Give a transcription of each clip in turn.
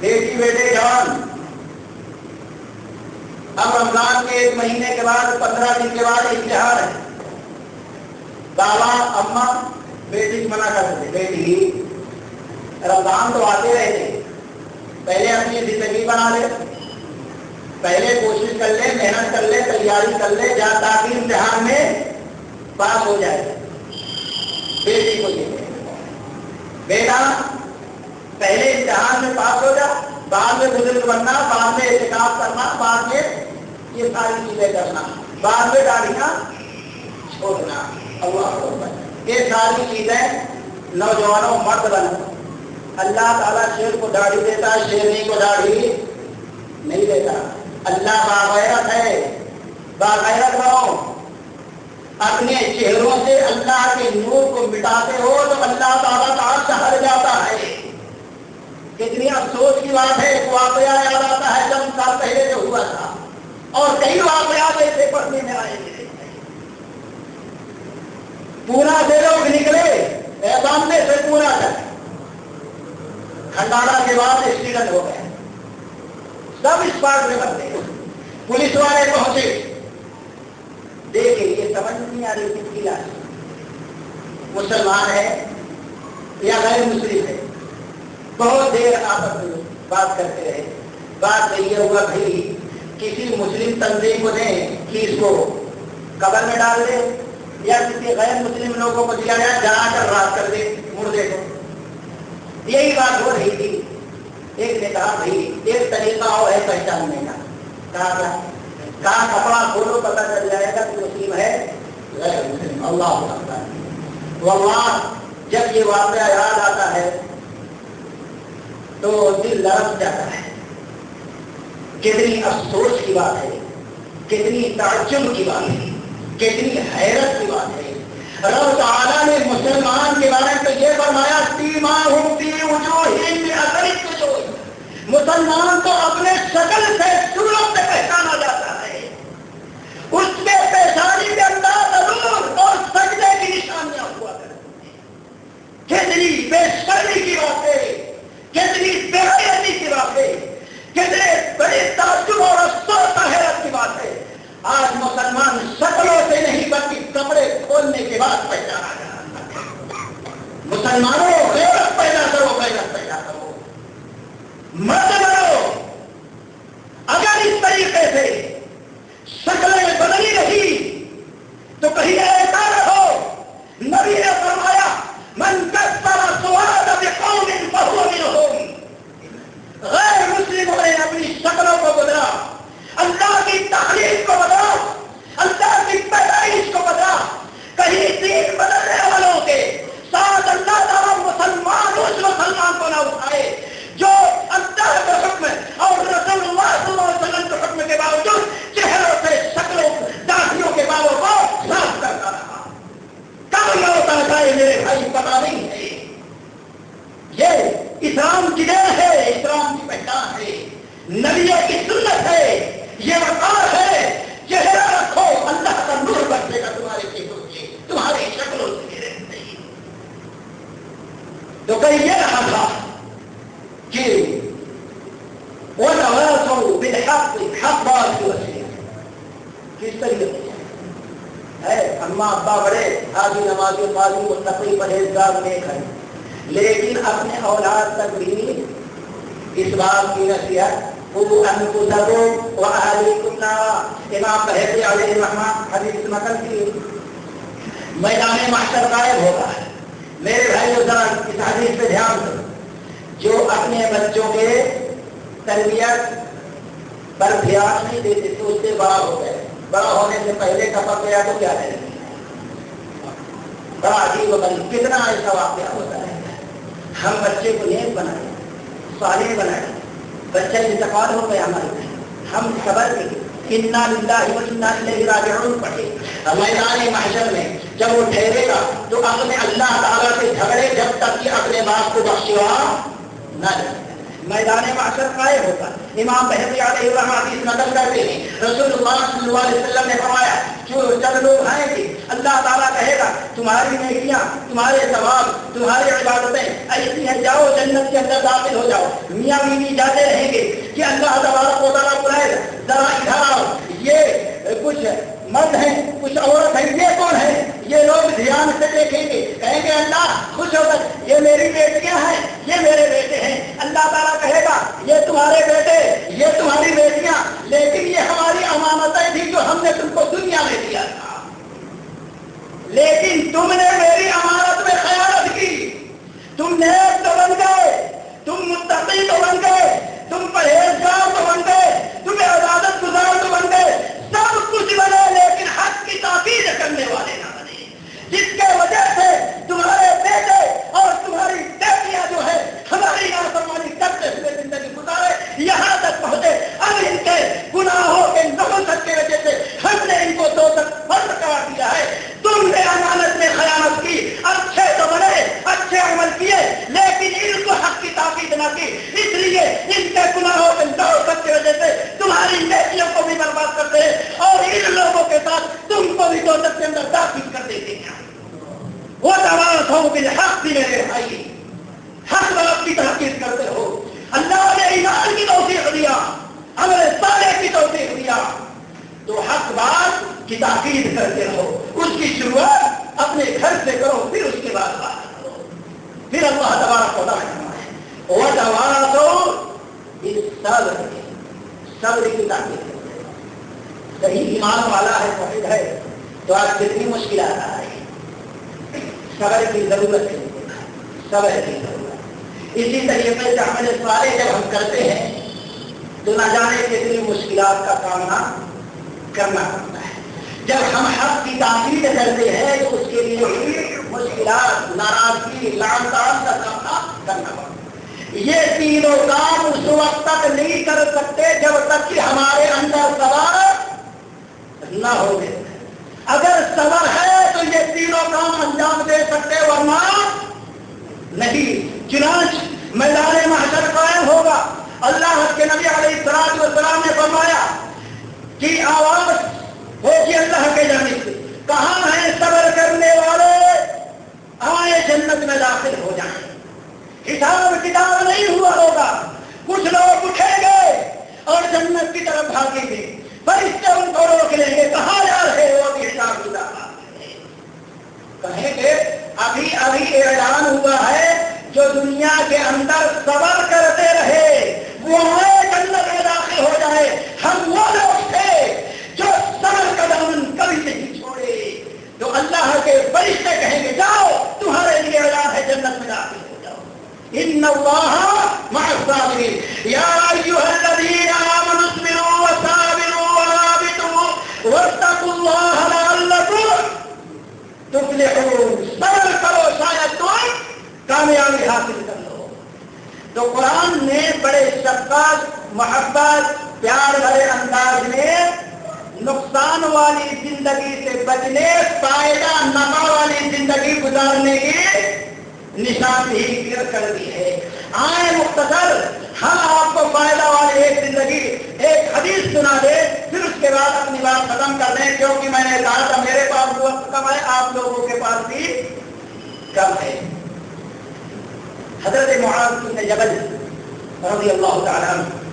بیٹی بیٹے جوان، اب رمضان کے 1 مہینے کے بعد 15 دن کے بعد اشتہار ہے، بابا اماں بیٹی کو منع کر دیتے، بیٹی رمضان تو آتے رہے تھے، پہلے اپنی زندگی بنا لے، پہلے کوشش کر لے، محنت کر لے، تیاری کر لے، جہاں تاکہ امتحان میں پاس ہو جائے۔ بیٹی کو یہ بیٹا پہلے امتحان میں پاس ہو جا، بعد میں بزرگ بننا، بعد میں اعتکاف کرنا، بعد میں یہ ساری چیزیں کرنا، بعد میں داڑیاں چھوڑنا، اللہ اکبر، یہ ساری چیزیں نوجوانوں مرد بنو۔ اللہ تعالیٰ شیر کو داڑھی دیتا ہے، شیرنی کو داڑھی نہیں دیتا۔ اللہ باغیرت ہے، باغیرت بنو، اپنے چہروں سے اللہ کے نور کو مٹاتے ہو تو اللہ تعالیٰ کا عرش ہٹ جاتا ہے۔ کتنی افسوس کی بات ہے، ایک واقعہ یاد آتا ہے چند سال پہلے جو ہوا تھا، اور کئی واقعات ایسے پڑھنے میں آئے گے۔ پورا سے لوگ نکلے بامبے سے پورا تک، کھنڈالا کے بعد ایکسیڈنٹ ہو گیا، سب اس پارٹ میں بن گئے، پولیس والے پہنچے، دیکھیں یہ سمجھ نہیں آ رہی کس کی لاش، مسلمان ہے یا غیر مسلم ہے۔ بہت دیر آپس میں بات کرتے رہے، بات میں یہ ہوا بھائی کسی مسلم تنظیم کو دیں کہ اس کو قبر میں ڈال دے، یا کسی غیر مسلم لوگوں کو دیا جائے جلا کر راکھ کر دے مردے کو، یہی بات ہو رہی تھی۔ ایک نے کہا بھائی ایک طریقہ اور ہے پہچاننے کا، کہا کیا؟ کہا کپڑا کھولو پتہ چل جائے گا کہ مسلم ہے غیر مسلم۔ اللہ اکبر، واللہ جب یہ واقعہ یاد آتا ہے تو دل لرز جاتا ہے۔ کتنی افسوس کی بات ہے، کتنی تعجب کی بات ہے، کتنی حیرت کی بات ہے۔ رب تعالیٰ نے مسلمان کے بارے میں تو یہ فرمایا سیماہم فی وجوہہم من اثر السجود، مسلمان تو اپنے شکل سے صورت سے پہچانا جاتا ہے، اس میں پیشانی کے انداز نور اور سجدے کی نشانیاں ہوا کرتی ہیں۔ کتنی بے شرمی کی باتیں، کتنی بے غیرتی کی باتیں، کتنے بڑے تعجب اور افسوس و حیرت کی بات ہے۔ آج مسلمان شکلوں سے نہیں بلکہ کپڑے کھولنے کے بعد پہچانا جاتا ہے۔ مسلمانوں غیرت پیدا کرو، غیرت پیدا کرو، مرد بنو۔ اگر اس طریقے سے شکلیں بدلی رہی تو کہیں ایسا رہو، نبی نے فرمایا من کسر سواد بقوم فهو منهم، غیر مسلموں نے اپنی شکلوں کو بدلا، اللہ کی تعریف کو بدلا، اللہ کی پیدائش کو بدلا۔ کہیں دین بدلنے والوں کے ساتھ اللہ تعالیٰ مسلمان اس مسلمان کو نہ اٹھائے جو اللہ کے حکم اور رسول اللہ صلی اللہ علیہ وسلم کے حکم کے باوجود چہروں سے شکلوں داڑھیوں کے بالوں کو صاف کرتا رہا۔ کب موت آ جائے میرے بھائی پتا نہیں ہے۔ یہ اسلام کی دین ہے، اسلام کی پہچان ہے، نبی کی سنت ہے، یہ وقار ہے۔ چہرہ رکھو، اللہ کا نور بچے گا تمہارے چہروں سے، تمہاری شکلوں سے نہیں۔ تو کہیں یہ رہا تھا کہ وَتَوَاصَوْا بِالْحَقِّ، حق بات کی وسیع کس طریقے سے ہے؟ اماں ابا بڑے حاجی نمازی قاضی متقی پرہیزگار نیک ہیں، لیکن اپنے اولاد تک بھی اس بات کی نصیحت انفسکم واہلیکم نارا، امام بہقی علیہ الرحمہ حدیث نقل کی، میدان محشر غائب ہوگا۔ میرے بھائیو ذرا اس حدیث پہ دھیان دو، جو اپنے بچوں کے تربیت پر دھیان نہیں دیتے تو اس سے بڑا ہو گئے، بڑا ہونے سے پہلے ٹپک گیا تو کیا کریں گے؟ بڑا عجیب و غریب کتنا ایسا واقعہ ہوتا ہے۔ ہم بچے کو نیک بنائیں، صالح بنائیں، بچہ انتقال ہو گیا ہمارے، ہم خبر نہیں، انا للہ و انا الیہ راجعون پڑھے، میدان محشر میں جب وہ ٹھہرے گا تو اپنے اللہ تعالیٰ سے جھگڑے جب تک کہ اپنے باپ کو بخشوا نہ جائے۔ میدان معاشر قائم ہوتا ہے۔ امام بہقی علیہ الرحمہ حدیث نقل کرتے ہیں، رسول اللہ صلی اللہ علیہ وسلم نے فرمایا جو چند لوگ آئیں گے اللہ تعالیٰ کہے گا تمہاری نیکیاں، تمہارے ثواب، تمہاری عبادتیں ایسی ہیں، جاؤ جنت کے اندر داخل ہو جاؤ۔ میاں بیوی جاتے رہیں گے کہ اللہ تبارک و تعالیٰ بلائے گا ذرا ادھر آؤ، یہ کچھ مرد ہیں کچھ عورت ہیں، یہ کون ہے؟ یہ لوگ دھیان سے دیکھیں گے، کہیں گے اللہ خوش ہو کر یہ میری بیٹیاں ہیں، یہ میرے بیٹے ہیں۔ اللہ تعالیٰ کہے گا یہ تمہارے بیٹے، یہ تمہاری بیٹیاں، لیکن یہ ہماری امانتیں تھی جو ہم نے تم کو دنیا میں دیا تھا، لیکن تم نے میری امانت میں خیانت کی۔ تم نیک تو بن گئے، تم متقی تو بن گئے، تم پرہیزگار تو بن گئے، تم عبادت گزار تو بن گئے، سب کچھ بنے، لیکن حق کی تاکید کرنے والے نہ بنے، جس کے وجہ سے تمہارے بیٹے اور تمہاری بیٹیاں جو ہے ہماری نافرمانی کرتے ہوئے زندگی گزارے، یہاں تک پہنچے اب ان کے گناہوں کے نحوست کی وجہ سے ہم نے ان کو دو تک فرض قرار دیا ہے۔ تم نے امانت میں خیانت کی، اچھے تو بنے، اچھے عمل کیے، لیکن ان کو حق کی تاکید نہ کی، اس لیے ان کے گناہوں کے نحوست کی وجہ سے تمہاری بیٹیوں کو بھی برباد کرتے ہیں اور ان لوگوں کے ساتھ تم کو بھی دوزخ کے اندر داخل کر دیتے ہیں۔ وہ تواصوا بالحق بھی میرے بھائی، حق بات کی تحقیق کرتے ہو، اللہ نے ایمان کی توفیق دیا، عمل صالح کی توفیق دیا، تو حق بات کی تاکید کرتے رہو، اس کی شروعات اپنے گھر سے کرو، پھر اس کے بعد بات کرو، پھر اللہ تبارک و تعالیٰ فرمائے وتواصوا بالصبر، صبر کی تاکید کرتے رہو۔ صحیح ایمان والا ہے، موحد ہے، تو آج کتنی مشکلات آ رہی ہیں، صبر کی ضرورت ہے، صبر کی ضرورت۔ اسی طریقے سے عمل صالح جب ہم کرتے ہیں تو نہ جانے کتنی مشکلات کا سامنا کرنا پڑتا ہے۔ جب ہم حق کی تاکید کرتے ہیں تو اس کے لیے بھی مشکلات، ناراضگی، لعن طعن کا سامنا کرنا پڑتا ہے۔ یہ تینوں کام اس وقت تک نہیں کر سکتے جب تک کہ ہمارے اندر صبر نہ ہو گئے۔ اگر صبر ہے تو یہ تینوں کام انجام دے سکتے، ورنہ نہیں۔ چنانچہ میدان محشر قائم ہوگا، اللہ کے نبی علیہ الصلوۃ والسلام نے فرمایا کہ آواز ہوگی اللہ کے جانب سے، کہاں ہیں صبر کرنے والے، آئے جنت میں داخل ہو جائیں۔ حساب کتاب نہیں ہوا ہوگا، کچھ لوگ اٹھیں گے اور جنت کی طرف بھاگیں گے، فرشتے ان کو روک لیں گے، کہاں جا رہے ہو، ابھی حساب کتاب کہیں گے ابھی ابھی اعلان ہوا ہے جو دنیا کے اندر صبر کرتے رہے وہ جنت میں داخل ہو جائے۔ ہم وہ لوگ تھے جو صبر کا دامن کبھی نہیں چھوڑے، تو اللہ کے فرشتے کہیں گے جاؤ تمہارے لیے اعلان ہے جنت میں داخل ہو جاؤ۔ ان اللہ مع الصابرین یا ایھا الذین آمنوا اصبروا وصابروا ورابطوا واتقوا اللہ لعلکم تفلحون، صبر کرو شاید تم کامیابی حاصل کر لو۔ تو قرآن نے بڑے شفقت، محبت، پیار بھرے انداز میں نقصان والی زندگی سے بچنے، فائدہ نفع والی زندگی گزارنے کی نشاندہی کر دی ہے۔ آئے مختصر ہم آپ کو فائدہ والی ایک زندگی، ایک حدیث سنا دے، پھر اس کے بعد اپنی بات ختم کر دیں، کیونکہ میں نے کہا تھا میرے پاس وقت کم ہے، آپ لوگوں کے پاس بھی کم ہے۔ حضرت معاذ بن جبل رضی اللہ تعالیٰ عنہ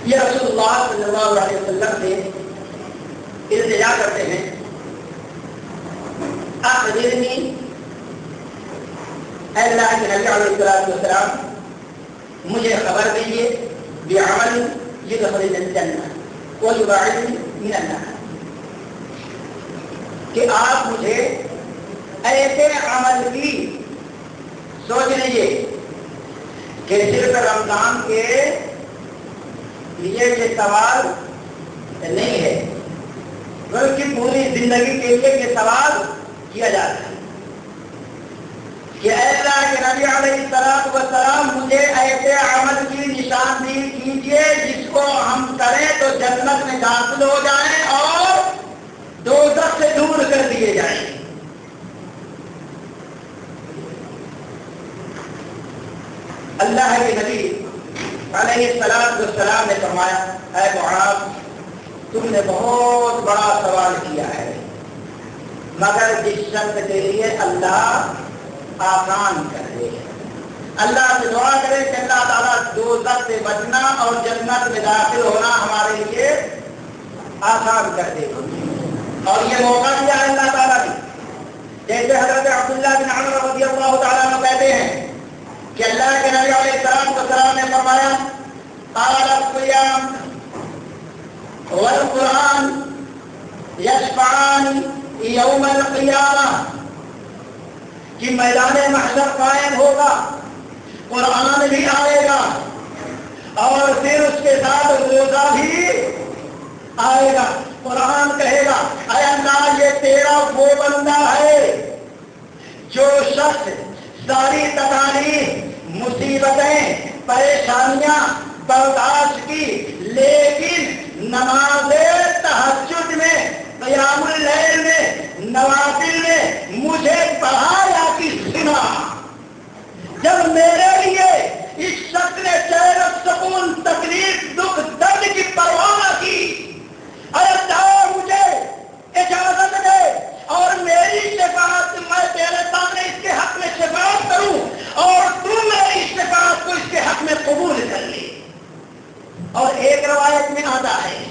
یہ رسول اللہ صلی اللہ علیہ وسلم سے التجا کرتے ہیں، اخبرنی، اے اللہ کے نبی علیہ السلام مجھے خبر دیجیے بعمل یدخل الجنہ ویباعدنی من النار، کہ آپ مجھے ایسے عمل کی، سوچ لیجیے کہ صرف رمضان کے لیے یہ سوال نہیں ہے بلکہ پوری زندگی کے لیے یہ سوال کیا جاتا ہے کہ اے اللہ کے نبی علیہ السلام مجھے ایسے عمل کی نشاندہی کیجیے جس کو ہم کریں تو جنت میں داخل ہو جائیں اور دوزخ سے دور کر دیے جائیں۔ اللہ کے نبی علیہ السلام نے فرمایا اے معاذ تم نے بہت بڑا سوال کیا ہے، مگر جس شخص کے لیے اللہ آسان کر دے، اللہ سے دعا کرے کہ اللہ تعالیٰ دوزخ سے بچنا اور جنت میں داخل ہونا ہمارے لیے آسان کر دے، اور یہ موقع دیا ہے اللہ تعالیٰ نے۔ جیسے حضرت عبداللہ بن عمر رضی اللہ تعالیٰ عنہ کہتے ہیں کہ اللہ کے نبی علیہ السلام نے فرمایا قال الصيام والقرآن یشفعان یوم القیامہ، کہ میدان محشر قائم ہوگا، قرآن بھی آئے گا اور پھر اس کے ساتھ روزہ بھی آئے گا۔ قرآن کہے گا اے اللہ یہ تیرا وہ بندہ ہے جو شخص ساری تکالیف مصیبتیں پریشانیاں برداشت کی، لیکن نماز تہجد میں قیام اللیل میں نوافل میں مجھے پڑھایا کی سنا۔ جب میرے لیے اس شخص نے چین سکون تکلیف دکھ درد کی پرواہ نہ کی، اللہ مجھے اجازت دے اور میری شفاعت میں تیرے سامنے اس کے حق میں شفاعت کروں اور تو میری شفاعت کو اس کے حق میں قبول کر لے۔ اور ایک روایت میں آتا ہے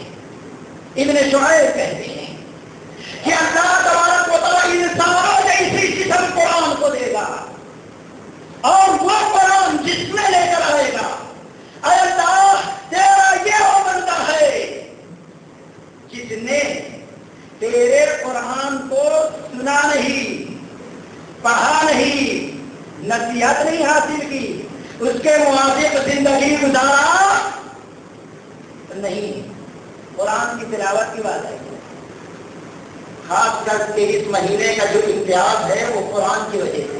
ابن شعیب کہتے ہیں کہ اللہ تبارک و تعالیٰ انسانوں کے اسی قسم قرآن کو دے گا اور وہ قرآن جس میں لے کر آئے گا اے اللہ تیرا یہ وہ بندہ ہے جس نے تیرے قرآن کو سنا نہیں، پڑھا نہیں، نصیحت نہیں حاصل کی، اس کے موافق زندگی گزارا نہیں۔ قرآن کی تلاوت کی بات ہے، خاص کر کے اس مہینے کا جو امتیاز ہے وہ قرآن کی وجہ سے،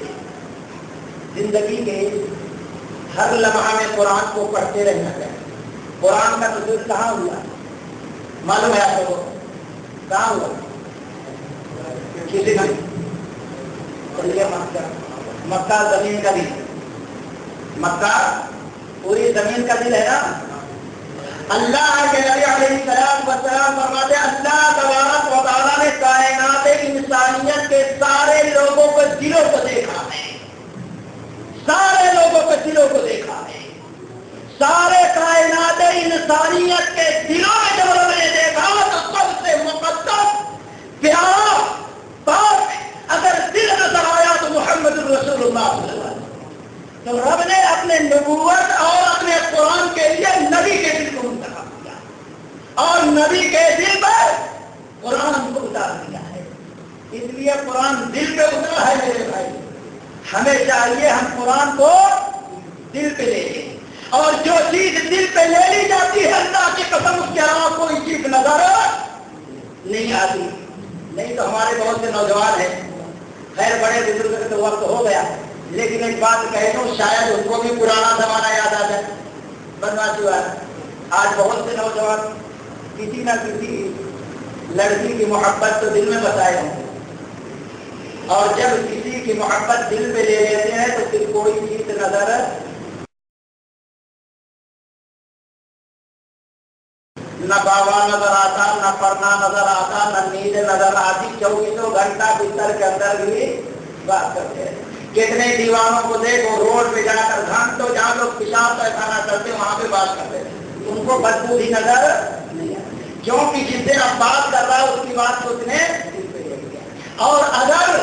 زندگی کے ہر لمحہ میں قرآن کو پڑھتے رہنا چاہیے۔ قرآن کا نزول کہاں ہوا معلوم ہے آپ کو؟ کہاں ہوا؟ کسی نے مکہ زمین کا دل، مکہ پوری زمین کا دل ہے نا۔ اللہ کے نبی علیہ السلام فرماتے اللہ تبارک و تعالیٰ نے کائنات انسانیت کے سارے لوگوں کو دلوں کو دیکھا ہے، سارے لوگوں کے دلوں کو دیکھا ہے، سارے کائنات انسانیت کے دلوں میں جب انہوں نے دیکھا تو سب سے مقدس پیارا پاک اگر دل نظر آیا تو محمد رسول اللہ صلی اللہ علیہ وسلم۔ تو رب نے اپنے نبوت اور اپنے قرآن کے لیے نبی کے دل کو منتخب کیا اور نبی کے دل پر قرآن کو اتار دیا ہے۔ اس لیے قرآن دل پہ اترا ہے میرے بھائی، ہمیں چاہیے ہم قرآن کو دل پہ لے لیں، اور جو چیز دل پہ لے لی جاتی ہے اللہ کی قسم اس کے علاوہ کوئی چیز نظر نہیں آتی۔ نہیں تو ہمارے بہت سے نوجوان ہیں، خیر بڑے بزرگ تو وقت ہو گیا، لیکن ایک بات کہہ دوں شاید ان کو بھی پرانا زمانہ یاد آ جائے، بدماشی ہوا ہے۔ آج بہت سے نوجوان کسی نہ کسی لڑکی کی محبت تو دل میں بسائے ہوں، اور جب کسی کی محبت دل پہ لے لیتے ہیں تو پھر کوئی چیز نظر نہ بابا نظر آتا، نہ پڑھنا نظر آتا، نہ نیند نظر آتی، 24 گھنٹہ بستر کے اندر بھی بات کرتے ہیں۔ کتنے دیوانوں کو دیکھو روڈ پہ جا کر گھنٹوں جہاں لوگ پیشاب پیخانہ کرتے وہاں پہ بات کرتے ہیں، ان کو بدبو بھی نظر نہیں آتی، کیونکہ جس سے اب بات کر رہا ہے اس کی بات کو اس نے دل پہ لے لیا۔ اور اگر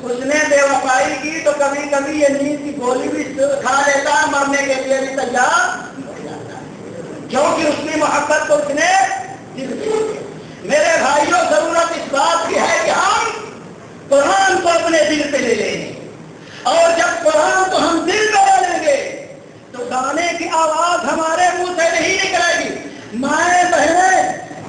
اس نے بے وفائی کی تو کبھی کبھی یہ نیند کی گولی بھی کھا لیتا ہے، مرنے کے لیے بھی تیار ہو جاتا ہے، کیونکہ اس کی محبت کو اس نے دل پہ لیا۔ میرے بھائیوں ضرورت اس بات کی ہے کہ ہم قرآن کو اپنے دل پہ لے لیں، اور جب قرآن کو ہم دل پہ لے لیں گے تو گانے کی آواز ہمارے منہ سے نہیں نکلے گی۔ مائیں بہنیں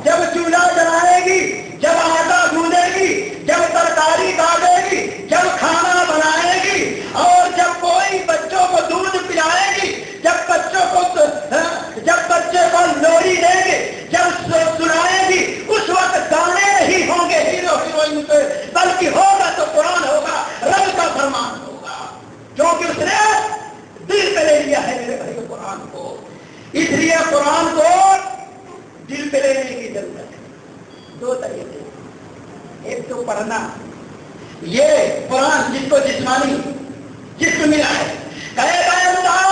جب چولہا جلائے گی، جب آٹا گوندے گی، جب ترکاری کاٹے گی، جب کھانا بنائے گی، اور جب کوئی بچوں کو دودھ پلائے گی، جب بچے کو لوری دیں گے، جب قرآن کو. اس لیے قرآن کو دل پہ لینے کی ضرورت ہے. دو طریقے، ایک تو پڑھنا. یہ قرآن جس کو جسمانی جسم ملا ہے، کہے گا اللہ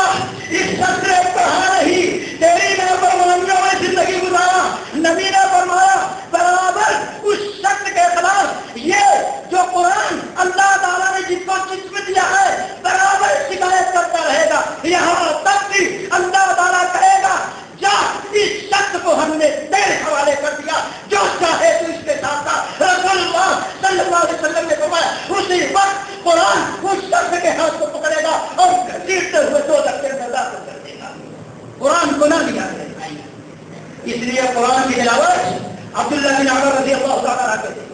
اس شخص نے پڑھا نہیں، تیری نافرمانیوں میں زندگی گزارا. نبی نے فرمایا برابر اس شخص کے خلاف یہ جو قرآن اللہ تعالیٰ نے جس کو جسم دیا ہے برابر شکایت کرتا رہے گا، یہاں تک کہ اللہ تعالیٰ کہے گا جا اس شخص کو ہم نے تیرے حوالے کر دیا، جو چاہے تو اس کے ساتھ تھا. رسول اللہ صلی اللہ علیہ وسلم نے فرمایا اسی وقت قرآن اس شخص کے ہاتھ کو پکڑے گا اور گھسیٹتے ہوئے دو دھکے میں داخل کر دے گا. قرآن کو نہ لیا ہے. اس لیے قرآن کی تلاوت عبداللہ بن عمر رضی اللہ تعالیٰ عنہ کہتے ہیں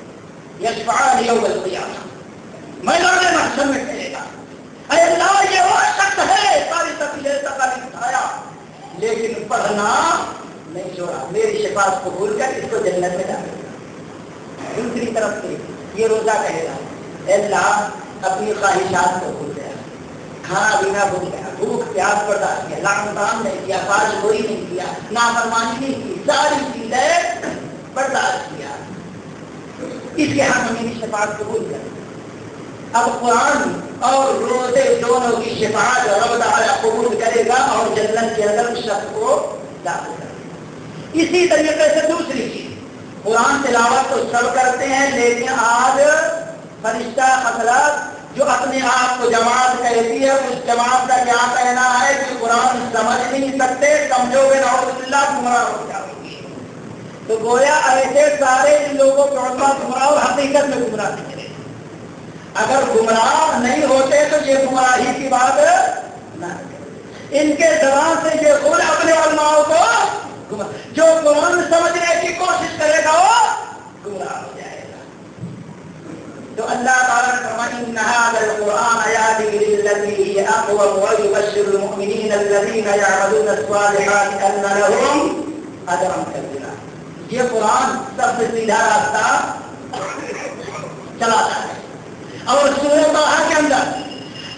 یشفعان یوم القیامہ، میدان محشر میں کہے گا اے اللہ یہ وہ شخص ہے ساری تکلیف تکالیف اٹھایا لیکن پڑھنا نہیں چھوڑا، میری شفاعت قبول کر اس کو جنت میں ڈالے گا. دوسری طرف سے یہ روزہ کہے گا اے اللہ اپنی خواہشات کو بھول گیا، کھانا پینا بھول گیا، بھوک پیاس برداشت کیا، لعن طعن نہیں کیا، فاش گوئی نہیں کیا، نافرمانی نہیں کی، ساری چیزیں برداشت کیا، اس کے ہاتھ میں میری شفاعت قبول کر. اب قرآن اور روزے دونوں کی شفاعت رب تعالیٰ قبول کرے گا اور جنت کے اندر اس شخص کو داخل کرے گا. اسی طریقے سے دوسری چیز، قرآن تلاوت تو سب کرتے ہیں لیکن آج فرشتہ حضرات جو اپنے آپ کو جماعت کہتی ہے اس جماعت کا کیا کہنا ہے کہ قرآن سمجھ نہیں سکتے، سمجھو گے نعوذ باللہ گمراہ ہو جاؤ گے. تو گویا ایسے سارے لوگوں کو گمراہ اور حقیقت میں گمراہ نہیں کرے. اگر گمراہ نہیں ہوتے تو یہ گمراہی کی بات نہ کرے. ان کے زبان سے یہ خود اپنے علماء کو جو قرآن سمجھنے کی کوشش کرے گا وہ گمراہ ہو جائے گا. تو اللہ تعالیٰ نے فرمایا ان هذا القرآن يهدي للتي هي اقوم ويبشر المؤمنين الذين يعملون الصالحات ان لهم اجرا كبيرا. یہ قرآن سب سے سیدھا راستہ چلاتا ہے. اور سورہ طه کے اندر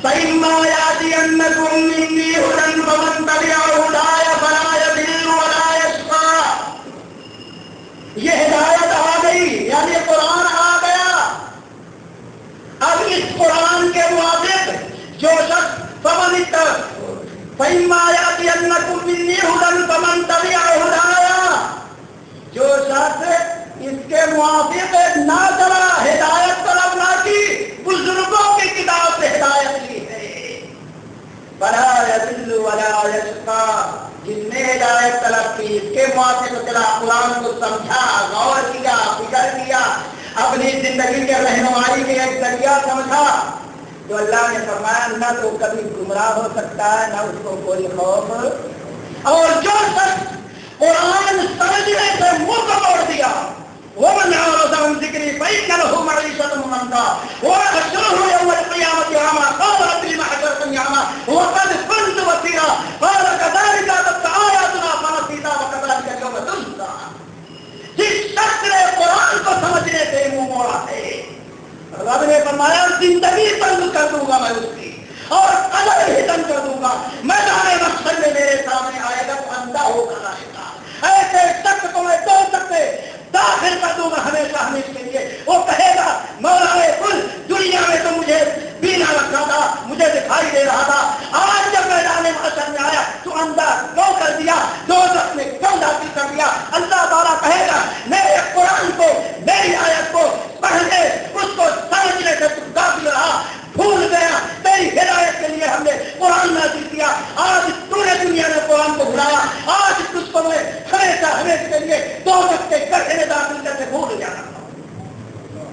فَإِمَّا يَأْتِيَنَّكُم مِّنِّي هُدًى فَمَن تَبِعَ هُدَايَ فَلَا يَضِلُّ وَلَا يَشْقَىٰ. یہ ہدایت آ گئی یعنی قرآن آ گیا. اب اس قرآن کے موافق جو شخص فَإِمَّا يَأْتِيَنَّكُم مِّنِّي هُدًى فَمَن تَبِعَ هُدَايَ، جو شخص اس کے موافق نہ چلا، ہدایت طلب نہ کی، بزرگوں کی کتاب سے ہدایت لی ہے، فَلَا يَضِلُّ وَلَا يَشْقَىٰ، جس نے ہدایت طلب کی، اس کے موافق چلا، قرآن کو سمجھا، غور کیا، فکر کیا، اپنی زندگی کے رہنمائی کے ایک ذریعہ سمجھا، تو اللہ نے فرمایا نہ تو کبھی گمراہ ہو سکتا ہے نہ اس کو کوئی خوف. اور جو شخص قرآن سمجھنے سے منہ کو موڑ دیا وَمَنْ أَعْرَضَ عَنْ ذِكْرِي فَإِنَّ لَهُ مَعِيشَةً ضَنكًا وَنَحْشُرُهُ يَوْمَ الْقِيَامَةِ أَعْمَىٰ قَالَ رَبِّ لِمَ حَشَرْتَنِي أَعْمَىٰ وَقَدْ كُنتُ بَصِيرًا قَالَ كَذَٰلِكَ أَتَتْكَ آيَاتُنَا فَنَسِيتَهَا وَكَذَٰلِكَ الْيَوْمَ تُنسَىٰ. جس شخص نے قرآن کو سمجھنے سے منہ موڑا ہے رب نے فرمایا زندگی تنگ کر دوں گا میں اس کی اور قدر ہی تنگ کر دوں گا. میدان محشر میں میرے سامنے آئے گا تو اندھا ہو کر آئے گا. ایسے شخص کو میں دو سکتے داخل کر دوں گا ہمیشہ ہمیشہ کے لیے. وہ کہے گا مولا کل دنیا میں تو مجھے بینا رکھا تھا، مجھے دکھائی دے رہا تھا، آج جب میدان محشر میں آیا تو اندھا کیوں کر دیا، دوزخ میں کیوں داخل کر دیا. اللہ تعالیٰ کہے گا میرے قرآن کو، میری آیت کو پڑھنے، اس کو سمجھنے سے تو داخل رہا، بھول گیا. تیری ہدایت کے لیے ہم نے قرآن نازل کیا، آج تو نے دنیا میں قرآن کو بھلایا، آج تجھ کو میں ہمیشہ ہمیشہ کے لیے دوزخ کے گڑھے میں داخل کر کے بھول جانا.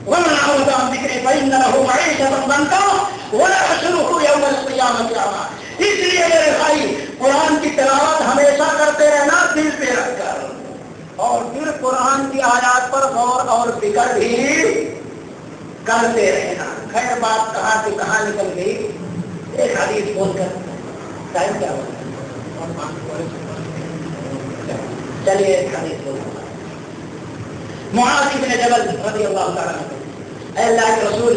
وَمَنْ أَعْرَضَ عَنْ ذِكْرِي فَإِنَّ لَهُ مَعِيشَةً ضَنكًا وَنَحْشُرُهُ يَوْمَ الْقِيَامَةِ أَعْمَىٰ. اس لیے میرے بھائی قرآن کی تلاوت ہمیشہ کرتے رہنا دل پہ رکھ کر، اور پھر قرآن کی آیات پر غور اور فکر بھی کرتے رہنا. خیر بات کہاں سے کہاں نکل گئی. ایک حدیث بول کر ٹائم کیا ہوگا، چلیے ایک حدیث بول. معاذ بن جبل رضی اللہ تعالیٰ عنہ، اے اللہ کے رسول